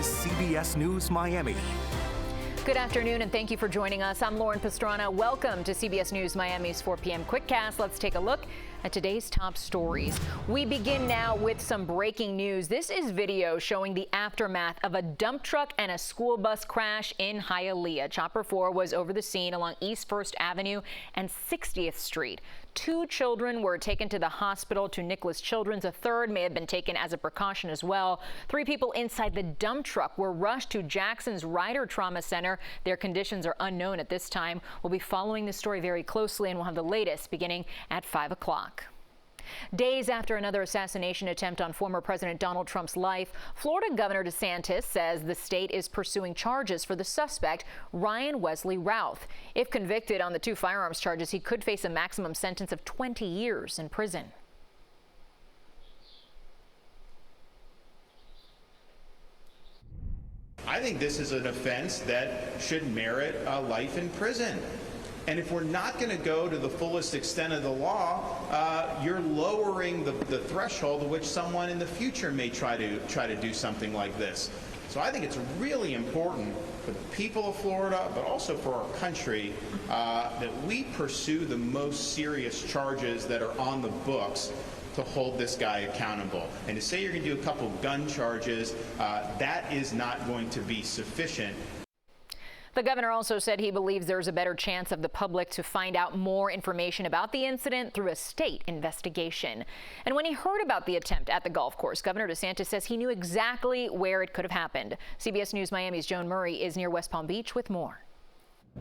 is CBS News Miami. Good afternoon, and thank you for joining us. I'm Lauren Pastrana. Welcome to CBS News Miami's 4 p.m. Quickcast. Let's take a look at today's top stories. We begin now with some breaking news. This is video showing the aftermath of a dump truck and a school bus crash in Hialeah. Chopper 4 was over the scene along East 1st Avenue and 60th Street. 2 children were taken to the hospital to Nicholas Children's. A third may have been taken as a precaution as well. 3 people inside the dump truck were rushed to Jackson's Ryder Trauma Center. Their conditions are unknown at this time. We'll be following this story very closely, and we'll have the latest beginning at 5 o'clock. Days after another assassination attempt on former President Donald Trump's life, Florida Governor DeSantis says the state is pursuing charges for the suspect, Ryan Wesley Routh. If convicted on the 2 firearms charges, he could face a maximum sentence of 20 years in prison. I think this is an offense that should merit a life in prison. And if we're not going to go to the fullest extent of the law, you're lowering the threshold at which someone in the future may try to do something like this. So I think it's really important for the people of Florida, but also for our country, that we pursue the most serious charges that are on the books to hold this guy accountable. And to say you're going to do a couple gun charges, that is not going to be sufficient. The governor also said he believes there's a better chance of the public to find out more information about the incident through a state investigation. And when he heard about the attempt at the golf course, Governor DeSantis says he knew exactly where it could have happened. CBS News Miami's Joan Murray is near West Palm Beach with more.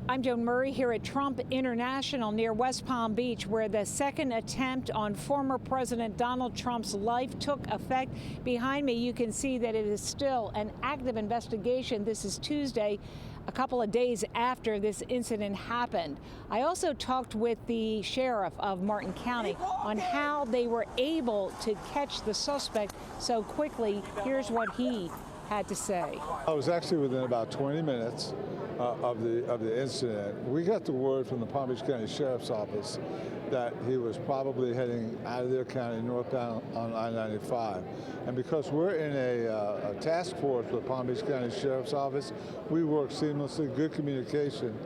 I'm Joan Murray here at Trump International near West Palm Beach, where the second attempt on former President Donald Trump's life took effect. Behind me, you can see that it is still an active investigation. This is Tuesday, a couple of days after this incident happened. I also talked with the sheriff of Martin County on how they were able to catch the suspect so quickly. Here's what he had to say. I was actually within about 20 minutes of the incident. We got the word from the Palm Beach County Sheriff's Office that he was probably heading out of their county northbound on I-95. And because we're in a task force with Palm Beach County Sheriff's Office, we work seamlessly, good communication.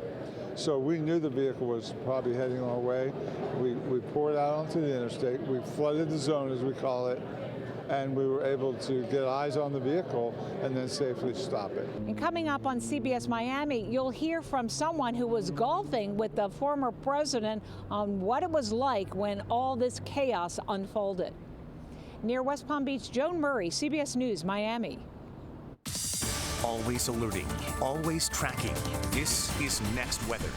So we knew the vehicle was probably heading our way. We poured out onto the interstate. We flooded the zone, as we call it, and we were able to get eyes on the vehicle and then safely stop it. And coming up on CBS Miami, you'll hear from someone who was golfing with the former president on what it was like when all this chaos unfolded. Near West Palm Beach, Joan Murray, CBS News, Miami. Always alerting, always tracking. This is Next Weather.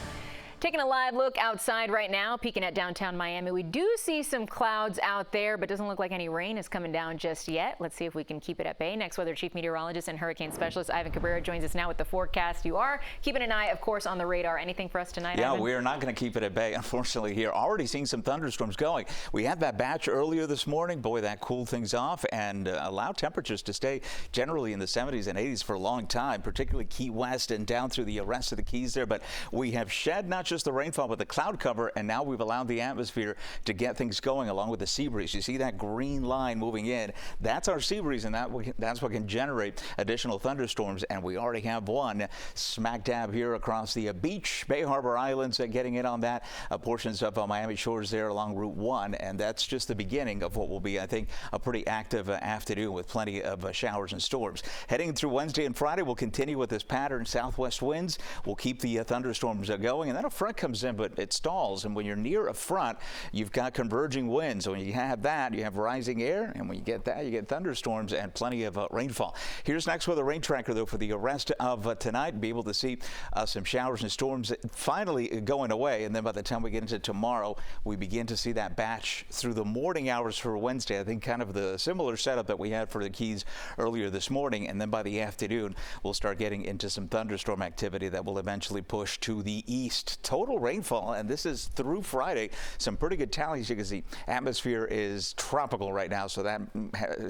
Taking a live look outside right now, peeking at downtown Miami. We do see some clouds out there, but doesn't look like any rain is coming down just yet. Let's see if we can keep it at bay. Next Weather Chief Meteorologist and Hurricane Specialist Ivan Cabrera joins us now with the forecast. You are keeping an eye, of course, on the radar. Anything for us tonight, Yeah, Ivan? we are not going to keep it at bay, unfortunately, here. Already seeing some thunderstorms going. We had that batch earlier this morning. Boy, that cooled things off and allowed temperatures to stay generally in the 70s and 80s for a long time, particularly Key West and down through the rest of the Keys there. But we have shed not just the rainfall, but the cloud cover, and now we've allowed the atmosphere to get things going along with the sea breeze. You see that green line moving in. That's our sea breeze, and that's what can generate additional thunderstorms, and we already have one smack dab here across the beach, Bay Harbor Islands, getting in on that, portions of Miami shores there along Route 1, and that's just the beginning of what will be, I think, a pretty active afternoon with plenty of showers and storms. Heading through Wednesday and Friday, we'll continue with this pattern. Southwest winds will keep the thunderstorms going, and then a front comes in, but it stalls, and when you're near a front, you've got converging winds. When you have that, you have rising air, and when you get that, you get thunderstorms and plenty of rainfall. Here's Next Weather Rain Tracker, though, for the rest of tonight. Be able to see some showers and storms finally going away, and then by the time we get into tomorrow, we begin to see that batch through the morning hours for Wednesday. I think kind of the similar setup that we had for the Keys earlier this morning, and then by the afternoon, we'll start getting into some thunderstorm activity that will eventually push to the east. total rainfall, and this is through Friday. Some pretty good tallies. You can see atmosphere is tropical right now, so that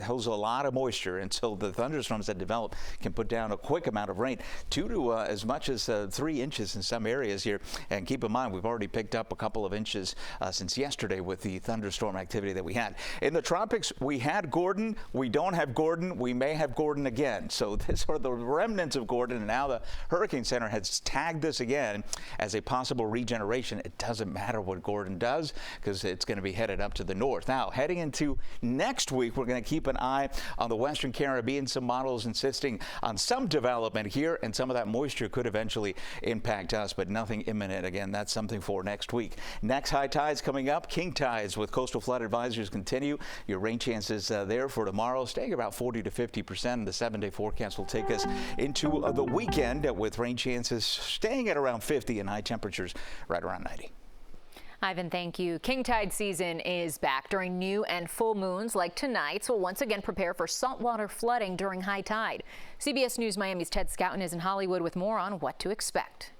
holds a lot of moisture until the thunderstorms that develop can put down a quick amount of rain, 2 to as much as 3 inches in some areas here. And keep in mind, we've already picked up a couple of inches since yesterday with the thunderstorm activity that we had. In the tropics, we had Gordon. We don't have Gordon. We may have Gordon again. So these are the remnants of Gordon, and now the Hurricane Center has tagged this again as a possible regeneration. It doesn't matter what Gordon does because it's going to be headed up to the north. Now, heading into next week, we're going to keep an eye on the Western Caribbean. Some models insisting on some development here, and some of that moisture could eventually impact us, but nothing imminent. Again, that's something for next week. Next high tides coming up. King tides with coastal flood advisories continue. Your rain chances there for tomorrow staying about 40 to 50%. The 7-day forecast will take us into the weekend with rain chances staying at around 50 and high temperatures right around 90. Ivan, thank you. King tide season is back during new and full moons like tonight. So we'll once again prepare for saltwater flooding during high tide. CBS News Miami's Ted Scouten is in Hollywood with more on what to expect.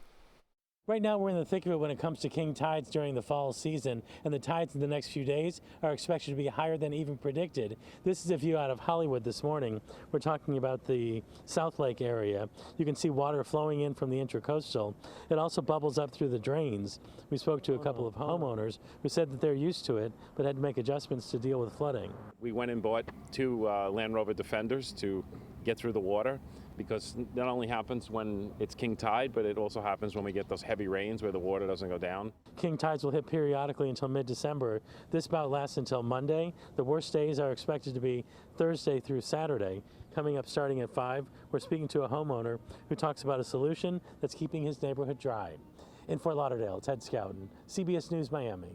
Right now, we're in the thick of it when it comes to king tides during the fall season, and the tides in the next few days are expected to be higher than even predicted. This is a view out of Hollywood this morning. We're talking about the South Lake area. You can see water flowing in from the intracoastal. It also bubbles up through the drains. We spoke to a couple of homeowners who said that they're used to it, but had to make adjustments to deal with flooding. We went and bought 2 Land Rover Defenders to get through the water, because that only happens when it's king tide, but it also happens when we get those heavy rains where the water doesn't go down. King tides will hit periodically until mid-December. This bout lasts until Monday. The worst days are expected to be Thursday through Saturday. Coming up starting at 5, we're speaking to a homeowner who talks about a solution that's keeping his neighborhood dry. In Fort Lauderdale, Ted Scouten, CBS News Miami.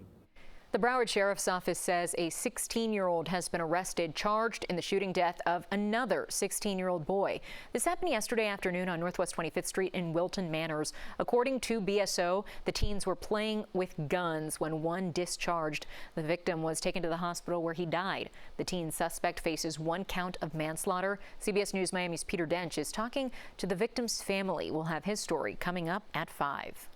The Broward Sheriff's Office says a 16-year-old has been arrested, charged in the shooting death of another 16-year-old boy. This happened yesterday afternoon on Northwest 25th Street in Wilton Manors. According to BSO, the teens were playing with guns when one discharged. The victim was taken to the hospital where he died. The teen suspect faces 1 count of manslaughter. CBS News Miami's Peter Dench is talking to the victim's family. We'll have his story coming up at 5.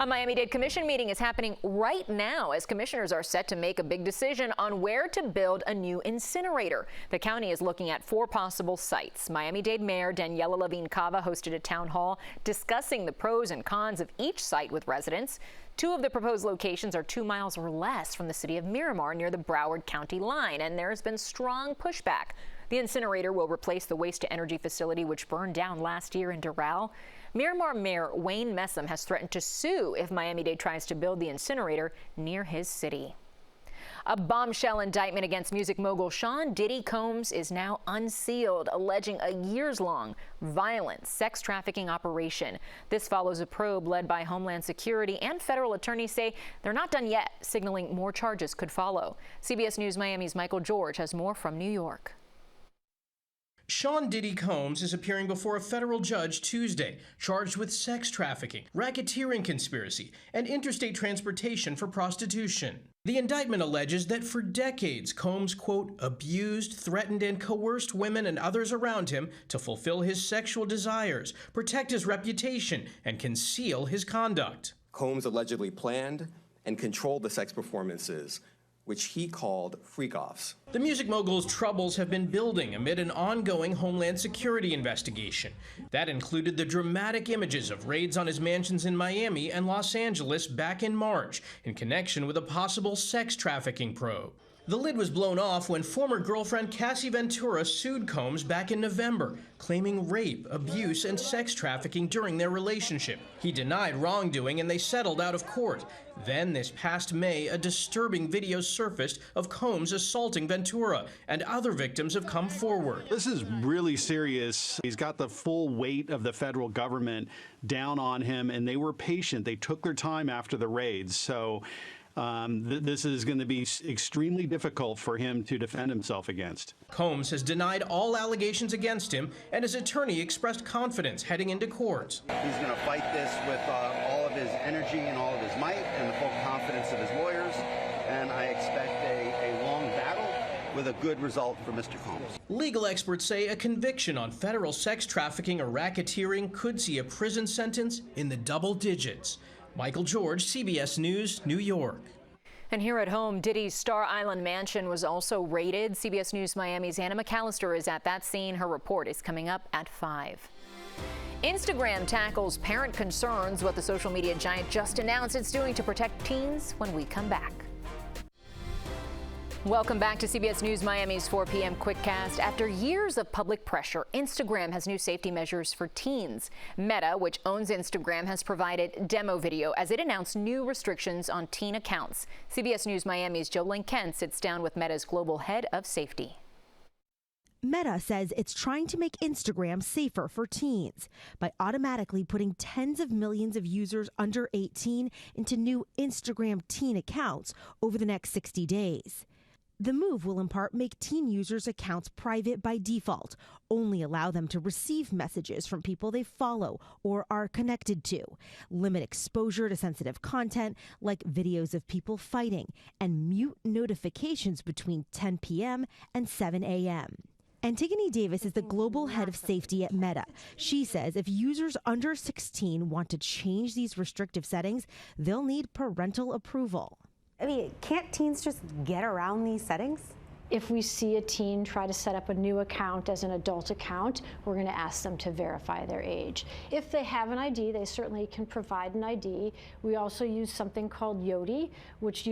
A Miami-Dade Commission meeting is happening right now as commissioners are set to make a big decision on where to build a new incinerator. The county is looking at 4 possible sites. Miami-Dade Mayor Daniela Levine Cava hosted a town hall discussing the pros and cons of each site with residents. 2 of the proposed locations are 2 miles or less from the city of Miramar near the Broward County line, and there's been strong pushback. The incinerator will replace the waste-to-energy facility which burned down last year in Doral. Miramar Mayor Wayne Messam has threatened to sue if Miami-Dade tries to build the incinerator near his city. A bombshell indictment against music mogul Sean Diddy Combs is now unsealed, alleging a years-long violent sex trafficking operation. This follows a probe led by Homeland Security, and federal attorneys say they're not done yet, signaling more charges could follow. CBS News Miami's Michael George has more from New York. Sean Diddy Combs is appearing before a federal judge Tuesday, charged with sex trafficking, racketeering conspiracy, and interstate transportation for prostitution. The indictment alleges that for decades, Combs, quote, abused, threatened, and coerced women and others around him to fulfill his sexual desires, protect his reputation, and conceal his conduct. Combs allegedly planned and controlled the sex performances, which he called freak-offs. The music mogul's troubles have been building amid an ongoing Homeland Security investigation. That included the dramatic images of raids on his mansions in Miami and Los Angeles back in March in connection with a possible sex trafficking probe. The lid was blown off when former girlfriend Cassie Ventura sued Combs back in November, claiming rape, abuse, and sex trafficking during their relationship. He denied wrongdoing and they settled out of court. Then, this past May, a disturbing video surfaced of Combs assaulting Ventura, and other victims have come forward. This is really serious. He's got the full weight of the federal government down on him, and they were patient. They took their time after the raids. So this is going to be extremely difficult for him to defend himself against. Combs has denied all allegations against him, and his attorney expressed confidence heading into court. He's going to fight this with all of his energy and all of his might and the full confidence of his lawyers, and I expect a long battle with a good result for Mr. Combs. Legal experts say a conviction on federal sex trafficking or racketeering could see a prison sentence in the double digits. Michael George, CBS News, New York. And here at home, Diddy's Star Island mansion was also raided. CBS News Miami's Anna McAllister is at that scene. Her report is coming up at 5. Instagram tackles parent concerns, what the social media giant just announced it's doing to protect teens, when we come back. Welcome back to CBS News Miami's 4 p.m. Quickcast. After years of public pressure, Instagram has new safety measures for teens. Meta, which owns Instagram, has provided demo video as it announced new restrictions on teen accounts. CBS News Miami's Jolene Kent sits down with Meta's global head of safety. Meta says it's trying to make Instagram safer for teens by automatically putting tens of millions of users under 18 into new Instagram teen accounts over the next 60 days. The move will in part make teen users' accounts private by default, only allow them to receive messages from people they follow or are connected to, limit exposure to sensitive content like videos of people fighting, and mute notifications between 10 p.m. and 7 a.m. Antigone Davis is the global head of safety at Meta. She says if users under 16 want to change these restrictive settings, they'll need parental approval. I mean, can't teens just get around these settings? If we see a teen try to set up a new account as an adult account, we're going to ask them to verify their age. If they have an ID, they certainly can provide an ID. We also use something called Yoti, which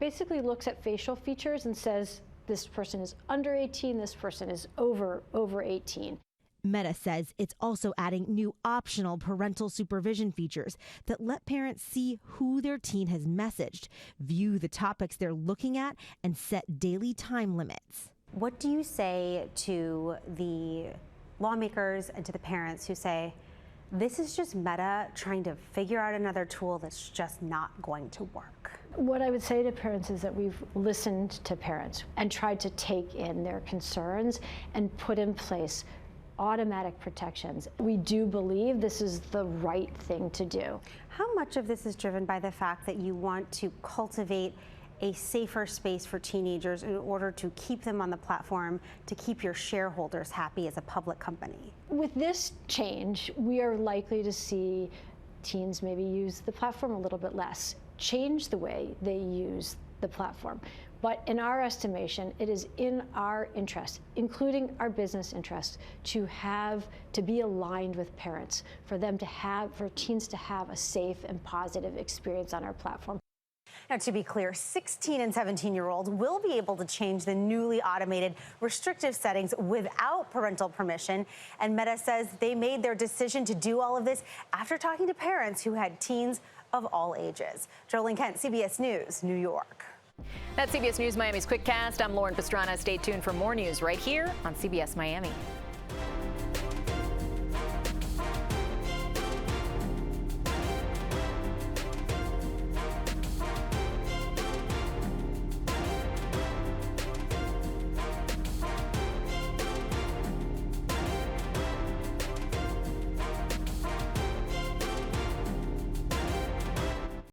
basically looks at facial features and says, this person is under 18, this person is over 18. Meta says it's also adding new optional parental supervision features that let parents see who their teen has messaged, view the topics they're looking at, and set daily time limits. What do you say to the lawmakers and to the parents who say, this is just Meta trying to figure out another tool that's just not going to work? What I would say to parents is that we've listened to parents and tried to take in their concerns and put in place automatic protections. We do believe this is the right thing to do. How much of this is driven by the fact that you want to cultivate a safer space for teenagers in order to keep them on the platform, to keep your shareholders happy as a public company? With this change, we are likely to see teens maybe use the platform a little bit less, change the way they use the platform. But in our estimation, it is in our interest, including our business interest, to be aligned with parents, for teens to have a safe and positive experience on our platform. Now, to be clear, 16 and 17-year-olds will be able to change the newly automated restrictive settings without parental permission. And Meta says they made their decision to do all of this after talking to parents who had teens of all ages. Jolene Kent, CBS News, New York. That's CBS News Miami's Quickcast. I'm Lauren Pastrana. Stay tuned for more news right here on CBS Miami.